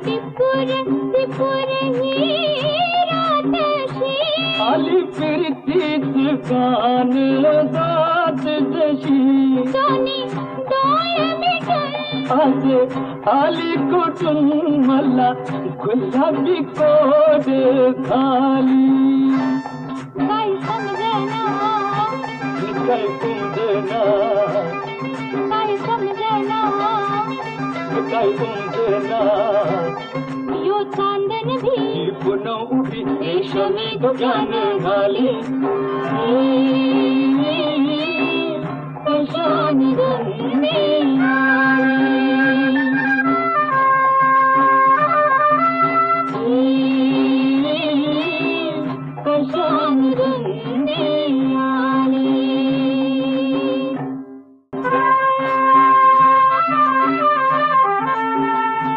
टिपुर टिपुर ही रातशी आली फिरतीच कान दात जशी सोनी डोळ मिटून आज आली कुठून मला गुलाबी कोड खाली काय समजना काय कुंदना काय समजना काय कुंदना यो चांदन भी पुन्हा उभी रेशमी गगन घाली शान रंगे